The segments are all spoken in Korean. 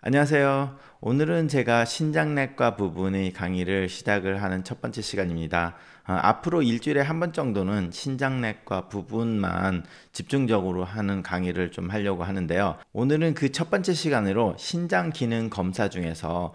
안녕하세요. 오늘은 제가 신장내과 부분의 강의를 시작을 하는 첫 번째 시간입니다. 앞으로 일주일에 한 번 정도는 신장내과 부분만 집중적으로 하는 강의를 좀 하려고 하는데요. 오늘은 그 첫 번째 시간으로 신장 기능 검사 중에서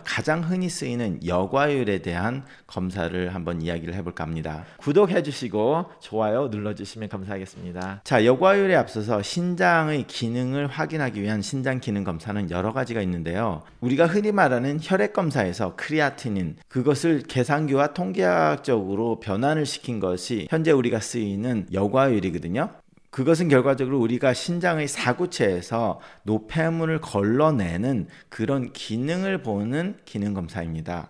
가장 흔히 쓰이는 여과율에 대한 검사를 한번 이야기를 해볼까 합니다. 구독해 주시고 좋아요 눌러주시면 감사하겠습니다. 자, 여과율에 앞서서 신장의 기능을 확인하기 위한 신장 기능 검사는 여러 가지가 있는데요. 우리가 흔히 말하는 혈액 검사에서 크리아티닌, 그것을 계산기와 통계학적으로 변환을 시킨 것이 현재 우리가 쓰이는 여과율이거든요. 그것은 결과적으로 우리가 신장의 사구체에서 노폐물을 걸러내는 그런 기능을 보는 기능 검사입니다.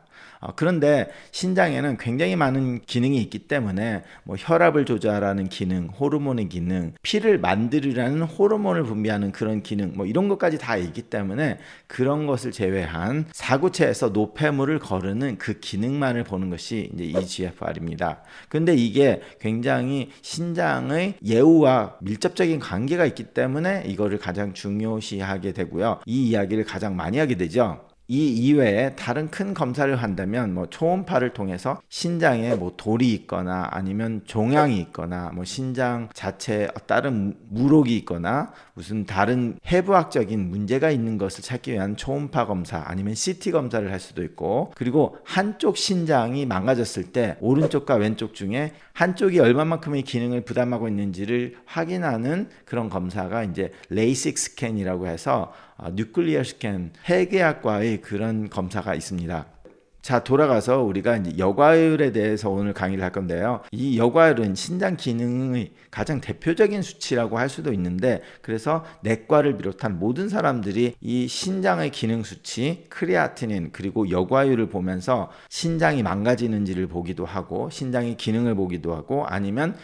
그런데 신장에는 굉장히 많은 기능이 있기 때문에 혈압을 조절하는 기능, 호르몬의 기능, 피를 만들으라는 호르몬을 분비하는 그런 기능, 이런 것까지 다 있기 때문에 그런 것을 제외한 사구체에서 노폐물을 거르는 그 기능만을 보는 것이 이제 eGFR입니다. 근데 이게 굉장히 신장의 예후와 밀접적인 관계가 있기 때문에 이거를 가장 중요시하게 되고요. 이 이야기를 가장 많이 하게 되죠. 이 이외에 다른 큰 검사를 한다면 초음파를 통해서 신장에 돌이 있거나 아니면 종양이 있거나 신장 자체에 다른 물혹이 있거나 무슨 다른 해부학적인 문제가 있는 것을 찾기 위한 초음파 검사 아니면 CT 검사를 할 수도 있고, 그리고 한쪽 신장이 망가졌을 때 오른쪽과 왼쪽 중에 한쪽이 얼마만큼의 기능을 부담하고 있는지를 확인하는 그런 검사가 이제 레이식 스캔이라고 해서 뉴클리어 스캔, 해괴학과의 그런 검사가 있습니다. 자, 돌아가서 우리가 이제 여과율에 대해서 오늘 강의를 할 건데요. 이 여과율은 신장 기능의 가장 대표적인 수치라고 할 수도 있는데, 그래서 내과를 비롯한 모든 사람들이 이 신장의 기능 수치, 크레아티닌, 그리고 여과율을 보면서 신장이 망가지는지를 보기도 하고, 신장의 기능을 보기도 하고, 아니면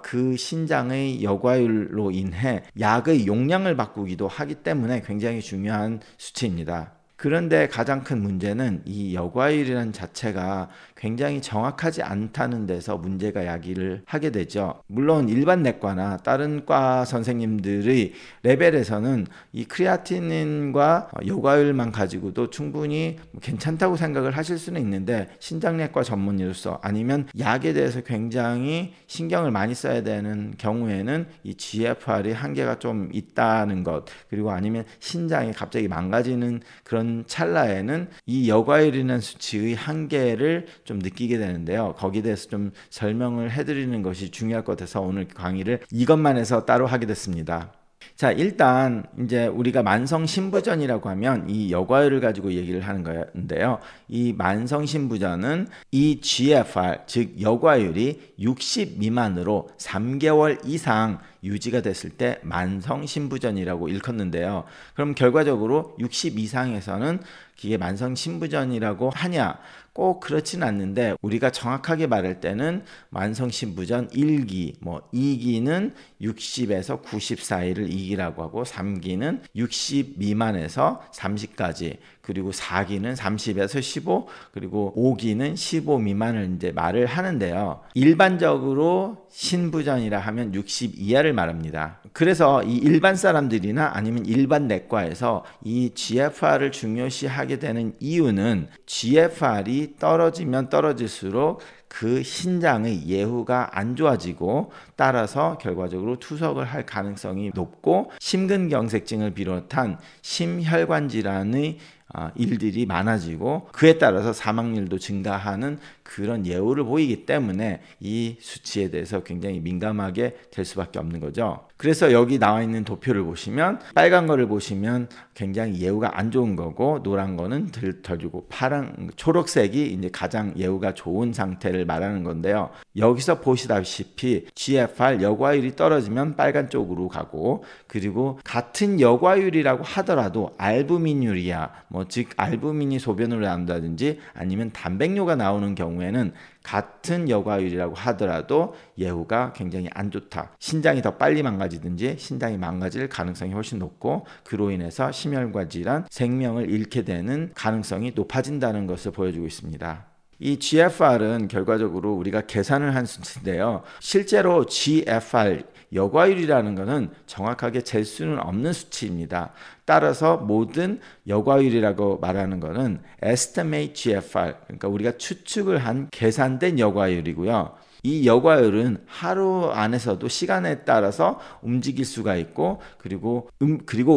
그 신장의 여과율로 인해 약의 용량을 바꾸기도 하기 때문에 굉장히 중요한 수치입니다. 그런데 가장 큰 문제는 이 여과율이라는 자체가 굉장히 정확하지 않다는 데서 문제가 야기를 하게 되죠. 물론 일반 내과나 다른 과 선생님들의 레벨에서는 이 크레아티닌과 여과율만 가지고도 충분히 괜찮다고 생각을 하실 수는 있는데, 신장내과 전문의로서 아니면 약에 대해서 굉장히 신경을 많이 써야 되는 경우에는 이 GFR이 한계가 좀 있다는 것, 그리고 아니면 신장이 갑자기 망가지는 그런 찰나에는 이 여과율이라는 수치의 한계를 좀 느끼게 되는데요. 거기에 대해서 좀 설명을 해드리는 것이 중요할 것 같아서 오늘 강의를 이것만 해서 따로 하게 됐습니다. 자, 일단 이제 우리가 만성신부전이라고 하면 이 여과율을 가지고 얘기를 하는 건데요. 이 만성신부전은 이 GFR, 즉 여과율이 60 미만으로 3개월 이상 유지가 됐을 때 만성신부전이라고 일컫는데요. 그럼 결과적으로 60 이상에서는 이게 만성신부전이라고 하냐? 꼭 그렇지는 않는데, 우리가 정확하게 말할 때는 만성신부전 1기, 2기는 60에서 90 사이를 2기라고 하고, 3기는 60 미만에서 30까지, 그리고 4기는 30에서 15, 그리고 5기는 15 미만을 이제 말을 하는데요. 일반적으로 신부전이라 하면 60 이하를 말합니다. 그래서 이 일반 사람들이나 아니면 일반 내과에서 이 GFR을 중요시하게 되는 이유는 GFR이 떨어지면 떨어질수록 그 신장의 예후가 안 좋아지고, 따라서 결과적으로 투석을 할 가능성이 높고 심근경색증을 비롯한 심혈관 질환의 일들이 많아지고, 그에 따라서 사망률도 증가하는 그런 예후를 보이기 때문에 이 수치에 대해서 굉장히 민감하게 될 수밖에 없는 거죠. 그래서 여기 나와 있는 도표를 보시면 빨간 거를 보시면 굉장히 예후가 안 좋은 거고, 노란 거는 덜 좋고, 파란, 초록색이 이제 가장 예후가 좋은 상태를 말하는 건데요. 여기서 보시다시피 GFR 여과율이 떨어지면 빨간 쪽으로 가고, 그리고 같은 여과율이라고 하더라도 알부민유리아, 즉 알부민이 소변으로 나온다든지 아니면 단백뇨가 나오는 경우에는 같은 여과율이라고 하더라도 예후가 굉장히 안 좋다. 신장이 더 빨리 망가지든지 신장이 망가질 가능성이 훨씬 높고, 그로 인해서 심혈관 질환, 생명을 잃게 되는 가능성이 높아진다는 것을 보여주고 있습니다. 이 GFR은 결과적으로 우리가 계산을 한 수치인데요. 실제로 GFR 여과율이라는 것은 정확하게 잴 수는 없는 수치입니다. 따라서 모든 여과율이라고 말하는 것은 estimate GFR, 그러니까 우리가 추측을 한 계산된 여과율이고요. 이 여과율은 하루 안에서도 시간에 따라서 움직일 수가 있고, 그리고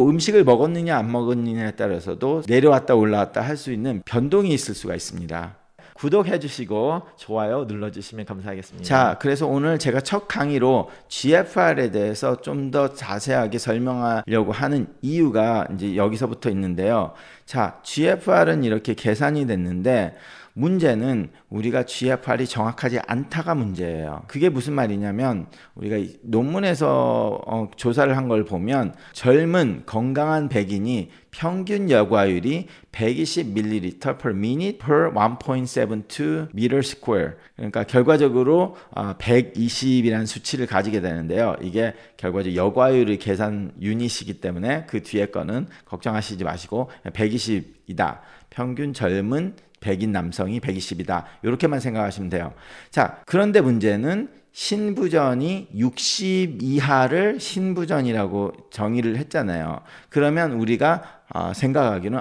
음식을 먹었느냐 안 먹었느냐에 따라서도 내려왔다 올라왔다 할 수 있는 변동이 있을 수가 있습니다. 구독해 주시고 좋아요 눌러주시면 감사하겠습니다. 자, 그래서 오늘 제가 첫 강의로 GFR에 대해서 좀 더 자세하게 설명하려고 하는 이유가 이제 여기서부터 있는데요. 자, GFR은 이렇게 계산이 됐는데 문제는 우리가 GFR이 정확하지 않다가 문제예요. 그게 무슨 말이냐면 우리가 논문에서 조사를 한 걸 보면 젊은 건강한 백인이 평균 여과율이 120ml per minute per 1.72 meter square, 그러니까 결과적으로 120이라는 수치를 가지게 되는데요. 이게 결과적으로 여과율의 계산 유닛이기 때문에 그 뒤에 거는 걱정하시지 마시고 120이다. 평균 젊은 백인 남성이 120이다. 이렇게만 생각하시면 돼요. 자, 그런데 문제는 신부전이 60 이하를 신부전이라고 정의를 했잖아요. 그러면 우리가 생각하기는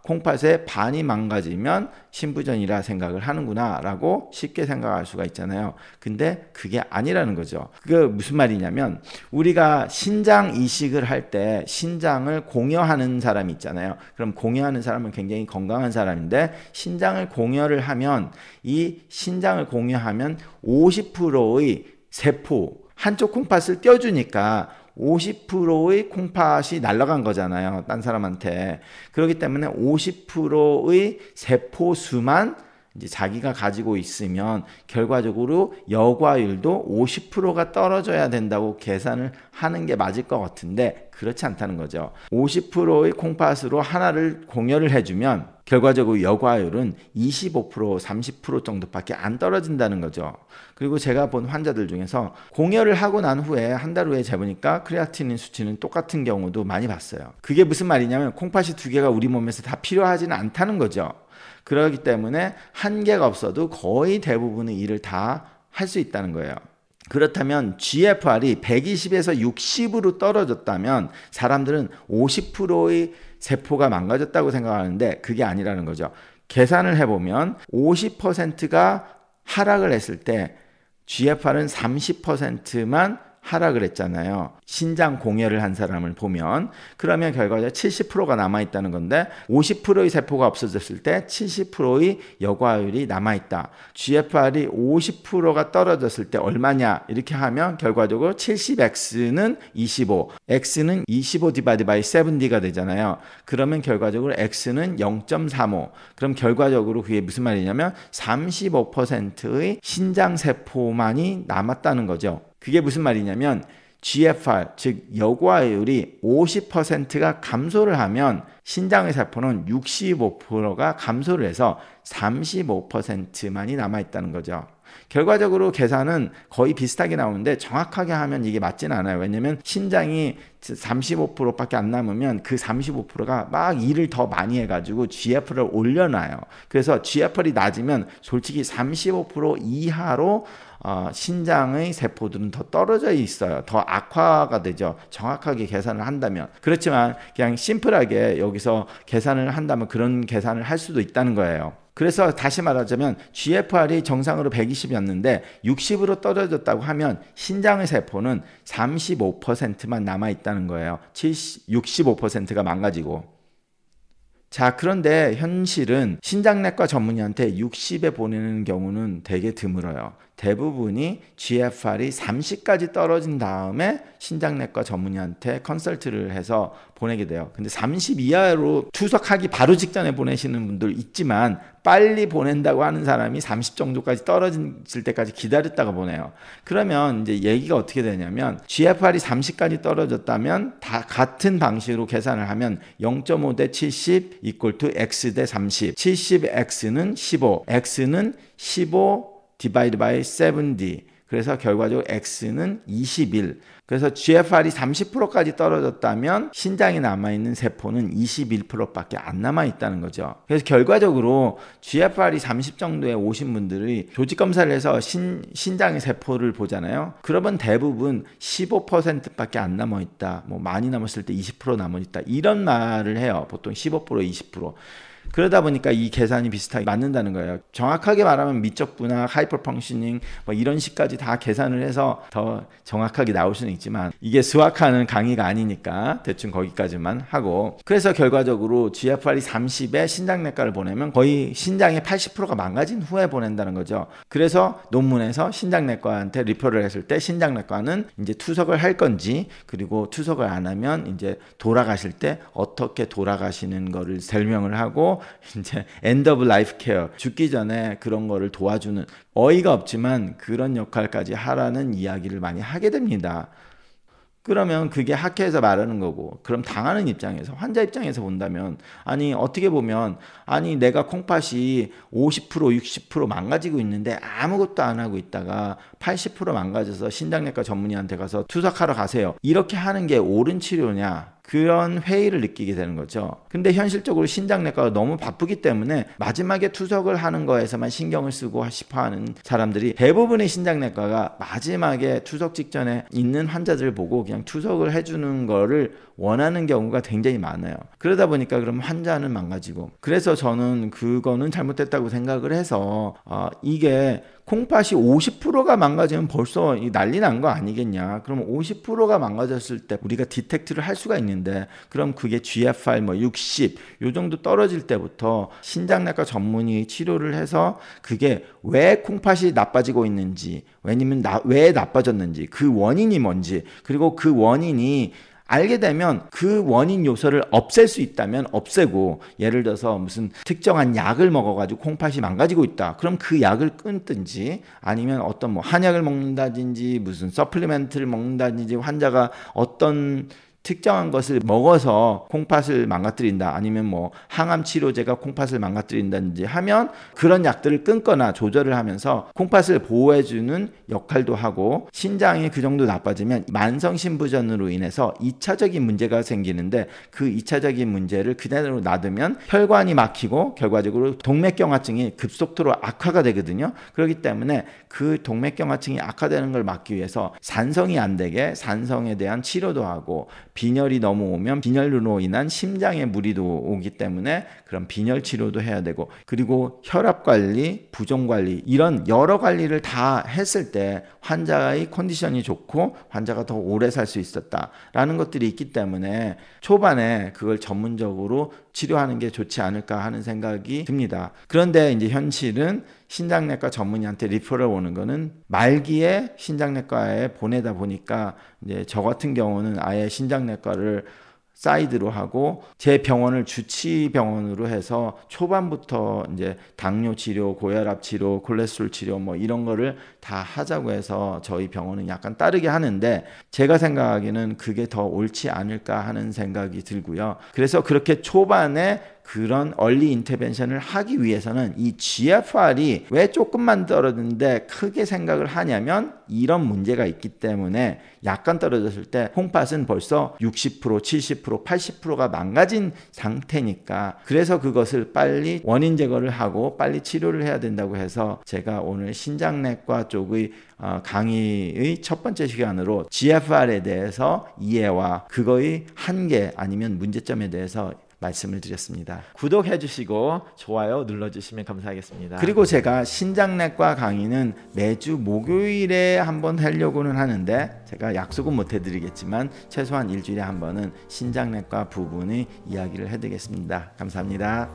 콩팥의 반이 망가지면 신부전이라 생각을 하는구나 라고 쉽게 생각할 수가 있잖아요. 근데 그게 아니라는 거죠. 그게 무슨 말이냐면 우리가 신장 이식을 할 때 신장을 공여하는 사람이 있잖아요. 그럼 공여하는 사람은 굉장히 건강한 사람인데 신장을 공여를 하면 이 신장을 공여하면 50%의 세포, 한쪽 콩팥을 떼어주니까 50%의 콩팥이 날아간 거잖아요. 딴 사람한테. 그렇기 때문에 50%의 세포 수만 이제 자기가 가지고 있으면 결과적으로 여과율도 50%가 떨어져야 된다고 계산을 하는 게 맞을 것 같은데 그렇지 않다는 거죠. 50%의 콩팥으로 하나를 공여를 해주면 결과적으로 여과율은 25%, 30% 정도밖에 안 떨어진다는 거죠. 그리고 제가 본 환자들 중에서 공여를 하고 난 후에 한 달 후에 재보니까 크레아티닌 수치는 똑같은 경우도 많이 봤어요. 그게 무슨 말이냐면 콩팥이 두 개가 우리 몸에서 다 필요하지는 않다는 거죠. 그렇기 때문에 한계가 없어도 거의 대부분의 일을 다 할 수 있다는 거예요. 그렇다면 GFR이 120에서 60으로 떨어졌다면 사람들은 50%의 세포가 망가졌다고 생각하는데 그게 아니라는 거죠. 계산을 해보면 50%가 하락을 했을 때 GFR은 30%만 하락을 했잖아요. 신장 공여를 한 사람을 보면 그러면 결과적으로 70%가 남아있다는 건데 50%의 세포가 없어졌을 때 70%의 여과율이 남아있다. GFR이 50%가 떨어졌을 때 얼마냐 이렇게 하면 결과적으로 70x는 25, x는 25 디바이드 바이 70가 되잖아요. 그러면 결과적으로 x는 0.35. 그럼 결과적으로 그게 무슨 말이냐면 35%의 신장 세포만이 남았다는 거죠. 그게 무슨 말이냐면 GFR, 즉 여과율이 50%가 감소를 하면 신장의 세포는 65%가 감소를 해서 35%만이 남아있다는 거죠. 결과적으로 계산은 거의 비슷하게 나오는데 정확하게 하면 이게 맞지는 않아요. 왜냐면 신장이 35%밖에 안 남으면 그 35%가 막 일을 더 많이 해가지고 GFR을 올려놔요. 그래서 GFR이 낮으면 솔직히 35% 이하로 신장의 세포들은 더 떨어져 있어요. 더 악화가 되죠. 정확하게 계산을 한다면. 그렇지만 그냥 심플하게 여기서 계산을 한다면 그런 계산을 할 수도 있다는 거예요. 그래서 다시 말하자면 GFR이 정상으로 120이었는데 60으로 떨어졌다고 하면 신장의 세포는 35%만 남아있다는 거예요. 65%가 망가지고. 자, 그런데 현실은 신장내과 전문의한테 60에 보내는 경우는 되게 드물어요. 대부분이 GFR이 30까지 떨어진 다음에 신장내과 전문의한테 컨설트를 해서 보내게 돼요. 근데 30 이하로 투석하기 바로 직전에 보내시는 분들 있지만 빨리 보낸다고 하는 사람이 30 정도까지 떨어질 때까지 기다렸다가 보내요. 그러면 이제 얘기가 어떻게 되냐면 GFR이 30까지 떨어졌다면 다 같은 방식으로 계산을 하면 0.5 대 70 equal to x 대 30. 70x는 15, x는 15 디바이드 바이 70. 그래서 결과적으로 X는 21. 그래서 GFR이 30%까지 떨어졌다면 신장에 남아있는 세포는 21%밖에 안 남아있다는 거죠. 그래서 결과적으로 GFR이 30 정도에 오신 분들이 조직 검사를 해서 신장의 세포를 보잖아요. 그러면 대부분 15%밖에 안 남아있다. 뭐 많이 남았을 때 20% 남아있다. 이런 말을 해요. 보통 15%, 20%. 그러다 보니까 이 계산이 비슷하게 맞는다는 거예요. 정확하게 말하면 미적 분학, 하이퍼 펑셔닝 뭐 이런 식까지 다 계산을 해서 더 정확하게 나올 수는 있지만 이게 수학하는 강의가 아니니까 대충 거기까지만 하고, 그래서 결과적으로 GFR이 30에 신장내과를 보내면 거의 신장의 80%가 망가진 후에 보낸다는 거죠. 그래서 논문에서 신장내과한테 리퍼를 했을 때 신장내과는 이제 투석을 할 건지, 그리고 투석을 안 하면 이제 돌아가실 때 어떻게 돌아가시는 거를 설명을 하고, 이제 엔드 오브 라이프 케어, 죽기 전에 그런 거를 도와주는, 어이가 없지만 그런 역할까지 하라는 이야기를 많이 하게 됩니다. 그러면 그게 학회에서 말하는 거고, 그럼 당하는 입장에서, 환자 입장에서 본다면, 아니 어떻게 보면, 아니 내가 콩팥이 50% 60% 망가지고 있는데 아무것도 안 하고 있다가 80% 망가져서 신장내과 전문의한테 가서 투석하러 가세요, 이렇게 하는 게 옳은 치료냐, 그런 회의를 느끼게 되는 거죠. 근데 현실적으로 신장내과가 너무 바쁘기 때문에 마지막에 투석을 하는 거에서만 신경을 쓰고 싶어하는 사람들이, 대부분의 신장내과가 마지막에 투석 직전에 있는 환자들을 보고 그냥 투석을 해주는 거를 원하는 경우가 굉장히 많아요. 그러다 보니까 그럼 환자는 망가지고, 그래서 저는 그거는 잘못됐다고 생각을 해서 이게 콩팥이 50%가 망가지면 벌써 난리 난 거 아니겠냐. 그럼 50%가 망가졌을 때 우리가 디텍트를 할 수가 있는데, 그럼 그게 GFR 뭐 60, 요 정도 떨어질 때부터 신장내과 전문의 치료를 해서 그게 왜 콩팥이 나빠지고 있는지, 왜냐면 왜 나빠졌는지, 그 원인이 뭔지, 그리고 그 원인이 알게 되면 그 원인 요소를 없앨 수 있다면 없애고, 예를 들어서 무슨 특정한 약을 먹어가지고 콩팥이 망가지고 있다, 그럼 그 약을 끊든지, 아니면 어떤 뭐 한약을 먹는다든지 무슨 서플리멘트를 먹는다든지, 환자가 어떤 특정한 것을 먹어서 콩팥을 망가뜨린다, 아니면 뭐 항암 치료제가 콩팥을 망가뜨린다든지 하면 그런 약들을 끊거나 조절을 하면서 콩팥을 보호해주는 역할도 하고, 신장이 그 정도 나빠지면 만성신부전으로 인해서 2차적인 문제가 생기는데, 그 2차적인 문제를 그대로 놔두면 혈관이 막히고 결과적으로 동맥경화증이 급속도로 악화가 되거든요. 그렇기 때문에 그 동맥경화증이 악화되는 걸 막기 위해서 산성이 안 되게 산성에 대한 치료도 하고, 빈혈이 너무 오면 빈혈로 인한 심장에 무리도 오기 때문에 그런 빈혈 치료도 해야 되고, 그리고 혈압 관리, 부종 관리, 이런 여러 관리를 다 했을 때 환자의 컨디션이 좋고 환자가 더 오래 살 수 있었다라는 것들이 있기 때문에 초반에 그걸 전문적으로 치료하는 게 좋지 않을까 하는 생각이 듭니다. 그런데 이제 현실은 신장내과 전문의한테 리퍼럴 오는 거는 말기에 신장내과에 보내다 보니까, 이제 저 같은 경우는 아예 신장내과를 사이드로 하고 제 병원을 주치 병원으로 해서 초반부터 이제 당뇨 치료, 고혈압 치료, 콜레스테롤 치료 뭐 이런 거를 다 하자고 해서 저희 병원은 약간 따르게 하는데, 제가 생각하기에는 그게 더 옳지 않을까 하는 생각이 들고요. 그래서 그렇게 초반에 그런 얼리 인터벤션을 하기 위해서는 이 GFR이 왜 조금만 떨어지는데 크게 생각을 하냐면, 이런 문제가 있기 때문에 약간 떨어졌을 때 콩팥은 벌써 60%, 70%, 80%가 망가진 상태니까, 그래서 그것을 빨리 원인 제거를 하고 빨리 치료를 해야 된다고 해서 제가 오늘 신장내과 쪽의 강의의 첫 번째 시간으로 GFR에 대해서 이해와 그거의 한계 아니면 문제점에 대해서 말씀을 드렸습니다. 구독해 주시고 좋아요 눌러주시면 감사하겠습니다. 그리고 제가 신장내과 강의는 매주 목요일에 한번 하려고는 하는데, 제가 약속은 못 해드리겠지만 최소한 일주일에 한 번은 신장내과 부분의 이야기를 해드리겠습니다. 감사합니다.